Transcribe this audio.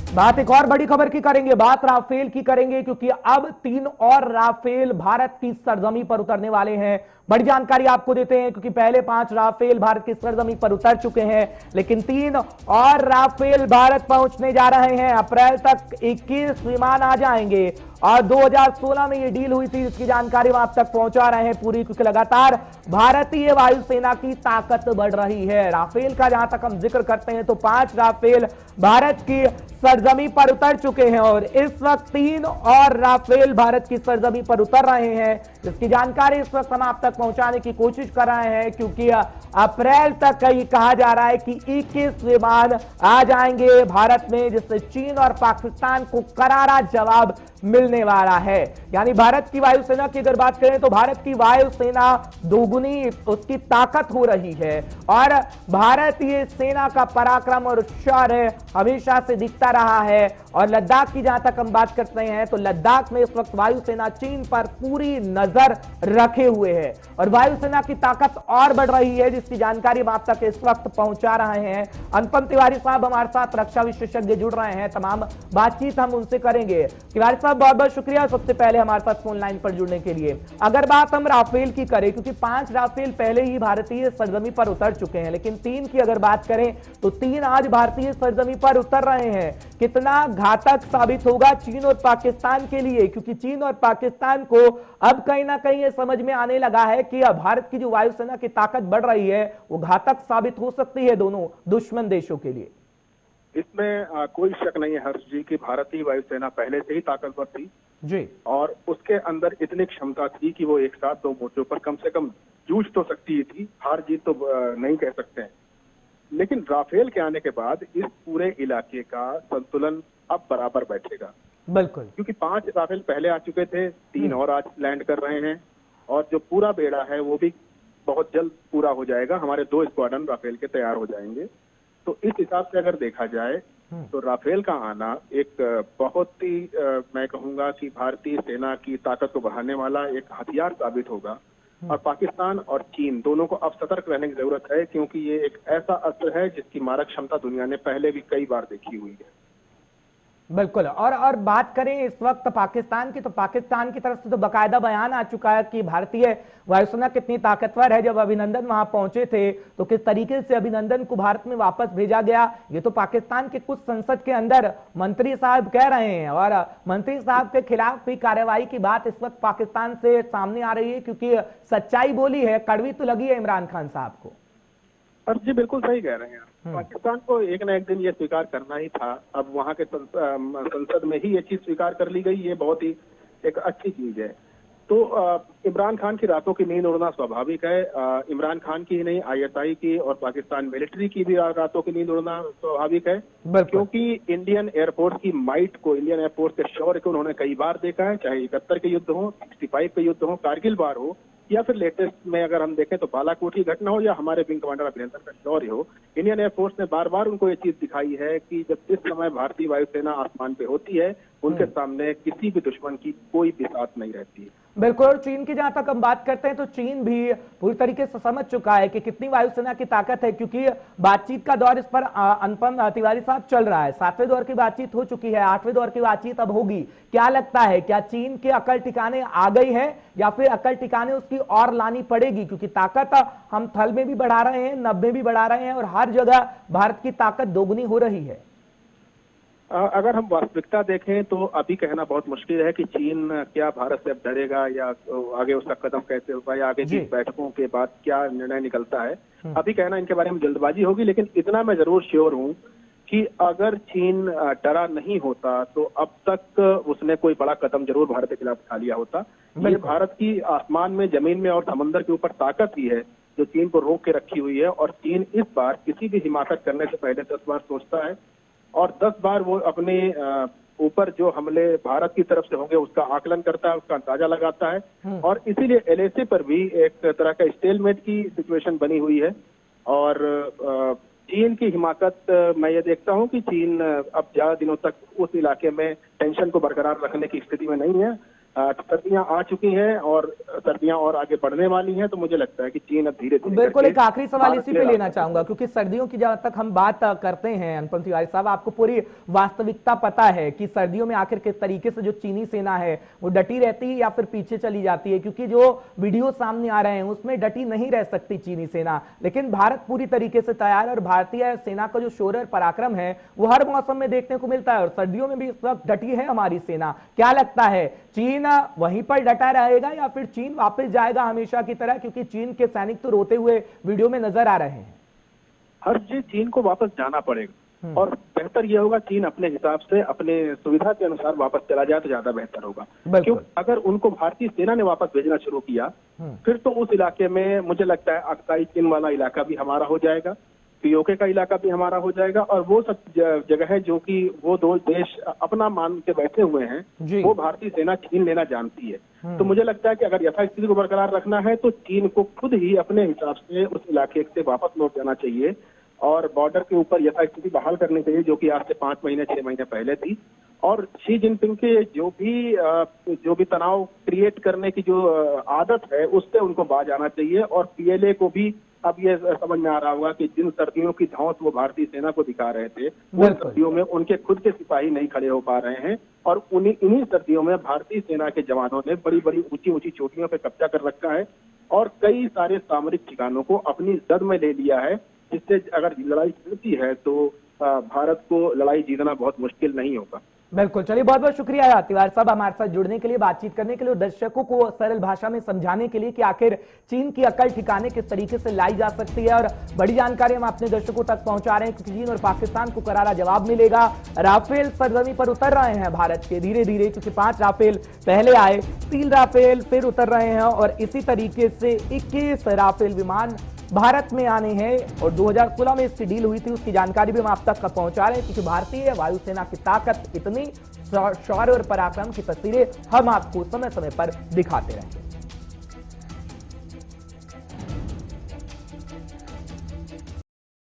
बात एक और बड़ी खबर की करेंगे, बात राफेल की करेंगे, क्योंकि अब 3 और राफेल भारत की सरजमी पर उतरने वाले हैं। बड़ी जानकारी आपको देते हैं, क्योंकि पहले 5 राफेल भारत की सरजमी पर उतर चुके हैं, लेकिन 3 और राफेल भारत पहुंचने जा रहे हैं। अप्रैल तक 21 विमान आ जाएंगे और 2016 में ये डील हुई थी, जिसकी जानकारी हम आप तक पहुंचा रहे हैं पूरी, क्योंकि लगातार भारतीय वायुसेना की ताकत बढ़ रही है। राफेल का जहां तक हम जिक्र करते हैं तो 5 राफेल भारत की सरजमी पर उतर चुके हैं और इस वक्त 3 और राफेल भारत की सरजमी पर उतर रहे हैं, जिसकी जानकारी इस वक्त हम आप तक पहुंचाने की कोशिश कर रहे हैं, क्योंकि अप्रैल तक ये कहा जा रहा है कि 21 विमान आ जाएंगे भारत में, जिससे चीन और पाकिस्तान को करारा जवाब मिलने वाला है। यानी भारत की वायुसेना की अगर बात करें तो भारत की वायुसेना दोगुनी उसकी ताकत हो रही है और भारतीय सेना का पराक्रम और शौर्य हमेशा से दिखता रहा है। और लद्दाख की जहां तक हम बात करते हैं तो लद्दाख में इस वक्त वायुसेना चीन पर पूरी नजर रखे हुए है और वायुसेना की ताकत और बढ़ रही है, जिसकी जानकारी हम आप तक इस वक्त पहुंचा रहे हैं। अनुपम तिवारी साहब हमारे साथ रक्षा विशेषज्ञ जुड़ रहे हैं, तमाम बातचीत हम उनसे करेंगे। तिवारी साहब बहुत बहुत शुक्रिया सबसे पहले हमारे साथ फोन लाइन पर जुड़ने के लिए। अगर बात हम राफेल की करें, क्योंकि 5 राफेल पहले ही भारतीय सरजमी पर उतर चुके हैं, लेकिन 3 की अगर बात करें तो 3 आज भारतीय सरजमी पर उतर रहे हैं। कितना घातक साबित होगा चीन और पाकिस्तान के लिए, क्योंकि चीन और पाकिस्तान को अब कहीं ना कहीं ये समझ में आने लगा है कि भारत की जो वायुसेना की ताकत बढ़ रही है वो घातक साबित हो सकती है दोनों दुश्मन देशों के लिए। इसमें कोई शक नहीं है हर्ष जी कि भारतीय वायुसेना पहले से ही ताकतवर थी जी, और उसके अंदर इतनी क्षमता थी कि वो एक साथ 2 मोर्चों पर कम से कम जूझ तो सकती थी, हार जीत तो नहीं कह सकते हैं। लेकिन राफेल के आने के बाद इस पूरे इलाके का संतुलन अब बराबर बैठेगा, बिल्कुल, क्योंकि 5 राफेल पहले आ चुके थे, 3 और आज लैंड कर रहे हैं और जो पूरा बेड़ा है वो भी बहुत जल्द पूरा हो जाएगा। हमारे 2 स्क्वाड्रन राफेल के तैयार हो जाएंगे। तो इस हिसाब से अगर देखा जाए तो राफेल का आना एक बहुत ही मैं कहूंगा कि भारतीय सेना की ताकत को बढ़ाने वाला एक हथियार साबित होगा और पाकिस्तान और चीन दोनों को अब सतर्क रहने की जरूरत है, क्योंकि ये एक ऐसा अस्त्र है जिसकी मारक क्षमता दुनिया ने पहले भी कई बार देखी हुई है। बिल्कुल। और बात करें इस वक्त पाकिस्तान की, तो पाकिस्तान की तरफ से तो बकायदा बयान आ चुका है कि भारतीय वायुसेना कितनी ताकतवर है। जब अभिनंदन वहां पहुंचे थे तो किस तरीके से अभिनंदन को भारत में वापस भेजा गया, ये तो पाकिस्तान के कुछ संसद के अंदर मंत्री साहब कह रहे हैं और मंत्री साहब के खिलाफ भी कार्रवाई की बात इस वक्त पाकिस्तान से सामने आ रही है, क्योंकि सच्चाई बोली है, कड़वी तो लगी है इमरान खान साहब को। जी बिल्कुल सही कह रहे हैं। पाकिस्तान को एक ना एक दिन ये स्वीकार करना ही था। अब वहां के संसद में ही ये चीज स्वीकार कर ली गई, ये बहुत ही एक अच्छी चीज है। तो इमरान खान की रातों की नींद उड़ना स्वाभाविक है। इमरान खान की ही नहीं, आईएसआई की और पाकिस्तान मिलिट्री की भी रातों की नींद उड़ना स्वाभाविक है, क्योंकि इंडियन एयरफोर्स की माइट को, इंडियन एयरफोर्स के शौर्य को उन्होंने कई बार देखा है, चाहे 71 के युद्ध हो, 65 के युद्ध हो, कारगिल वार हो, या फिर लेटेस्ट में अगर हम देखें तो बालाकोट की घटना हो या हमारे विंग कमांडर अभिनंदन का शौर्य हो। इंडियन एयरफोर्स ने बार बार उनको ये चीज दिखाई है कि जब जिस समय भारतीय वायुसेना आसमान पे होती है, उनके सामने किसी भी दुश्मन की कोई बिसात नहीं रहती है। बिल्कुल। और चीन की जहां तक हम बात करते हैं तो चीन भी पूरी तरीके से समझ चुका है कि कितनी वायुसेना की ताकत है, क्योंकि बातचीत का दौर इस पर अनुपम तिवारी साहब चल रहा है। 7वें दौर की बातचीत हो चुकी है, 8वें दौर की बातचीत अब होगी। क्या लगता है, क्या चीन के अकल ठिकाने आ गई है या फिर अकल ठिकाने उसकी और लानी पड़ेगी, क्योंकि ताकत हम थल में भी बढ़ा रहे हैं, नभ में भी बढ़ा रहे हैं और हर जगह भारत की ताकत दोगुनी हो रही है। अगर हम वास्तविकता देखें तो अभी कहना बहुत मुश्किल है कि चीन क्या भारत से अब डरेगा या आगे उसका कदम कैसे होगा या आगे की बैठकों के बाद क्या निर्णय निकलता है। अभी कहना इनके बारे में जल्दबाजी होगी, लेकिन इतना मैं जरूर श्योर हूं कि अगर चीन डरा नहीं होता तो अब तक उसने कोई बड़ा कदम जरूर भारत के खिलाफ उठा लिया होता। ये भारत की आसमान में, जमीन में और समंदर के ऊपर ताकत ही है जो चीन को रोक के रखी हुई है। और चीन इस बार किसी भी हिमाकत करने से पहले 10 बार सोचता है और 10 बार वो अपने ऊपर जो हमले भारत की तरफ से होंगे उसका आकलन करता है, उसका अंदाजा लगाता है। और इसीलिए एलएसी पर भी एक तरह का स्टेलमेट की सिचुएशन बनी हुई है। और चीन की हिमाकत मैं ये देखता हूं कि चीन अब ज्यादा दिनों तक उस इलाके में टेंशन को बरकरार रखने की स्थिति में नहीं है। सर्दियां आ चुकी हैं और सर्दियां और आगे बढ़ने वाली हैं, तो मुझे लगता है कि चीन अब धीरे धीरे बिल्कुल करके एक आखिरी सवाल भारत इसी के पे लेना रास्ते चाहूंगा, क्योंकि सर्दियों की जहां तक हम बात करते हैं अनुपम तिवारी साहब, आपको पूरी वास्तविकता पता है कि सर्दियों में आखिर किस तरीके से जो चीनी सेना है वो डटी रहती है या फिर पीछे चली जाती है, क्योंकि जो वीडियो सामने आ रहे हैं उसमें डटी नहीं रह सकती चीनी सेना, लेकिन भारत पूरी तरीके से तैयार है और भारतीय सेना का जो शौर्य और पराक्रम है वो हर मौसम में देखने को मिलता है और सर्दियों में भी इस वक्त डटी है हमारी सेना। क्या लगता है, चीन वहीं पर डटा रहेगा या फिर चीन वापस जाएगा हमेशा की तरह, क्योंकि चीन के सैनिक तो रोते हुए वीडियो में नजर आ रहे हैं? हर जी चीन को वापस जाना पड़ेगा और बेहतर यह होगा चीन अपने हिसाब से अपने सुविधा के अनुसार वापस चला जाए तो ज्यादा बेहतर होगा। क्योंकि अगर उनको भारतीय सेना ने वापस भेजना शुरू किया फिर तो उस इलाके में मुझे लगता है अक्साई चीन वाला इलाका भी हमारा हो जाएगा, पीओके का इलाका भी हमारा हो जाएगा और वो सब जगह है जो कि वो दो देश अपना मान के बैठे हुए हैं, वो भारतीय सेना छीन लेना जानती है। तो मुझे लगता है कि अगर यथास्थिति को बरकरार रखना है तो चीन को खुद ही अपने हिसाब से उस इलाके से वापस लौट जाना चाहिए और बॉर्डर के ऊपर यथास्थिति बहाल करनी चाहिए, जो कि आज से 5 महीने 6 महीने पहले थी। और शी जिनपिंग के जो भी तनाव क्रिएट करने की जो आदत है उससे उनको बाज आना चाहिए और पीएलए को भी अब ये समझ में आ रहा होगा कि जिन सर्दियों की धौंस वो भारतीय सेना को दिखा रहे थे उन सर्दियों में उनके खुद के सिपाही नहीं खड़े हो पा रहे हैं और इन्हीं सर्दियों में भारतीय सेना के जवानों ने बड़ी बड़ी ऊंची ऊंची चोटियों पे कब्जा कर रखा है और कई सारे सामरिक ठिकानों को अपनी जद में ले लिया है, जिससे अगर लड़ाई चलती है तो भारत को लड़ाई जीतना बहुत मुश्किल नहीं होगा। बिल्कुल, चलिए बहुत बहुत शुक्रिया तिवारी साहब हमारे साथ जुड़ने के लिए, बातचीत करने के लिए और दर्शकों को सरल भाषा में समझाने के लिए कि आखिर चीन की अकल ठिकाने किस तरीके से लाई जा सकती है और बड़ी जानकारी हम अपने दर्शकों तक पहुंचा रहे हैं, क्योंकि चीन और पाकिस्तान को करारा जवाब मिलेगा। राफेल सरजमी पर उतर रहे हैं भारत के धीरे धीरे, क्योंकि 5 राफेल पहले आए, 3 राफेल फिर उतर रहे हैं और इसी तरीके से 21 राफेल विमान भारत में आने हैं और 2016 में इसकी डील हुई थी, उसकी जानकारी भी हम आप तक पहुंचा रहे हैं, क्योंकि भारतीय वायुसेना की ताकत इतनी शौर्य और पराक्रम की तस्वीरें हम आपको समय समय पर दिखाते रहेंगे।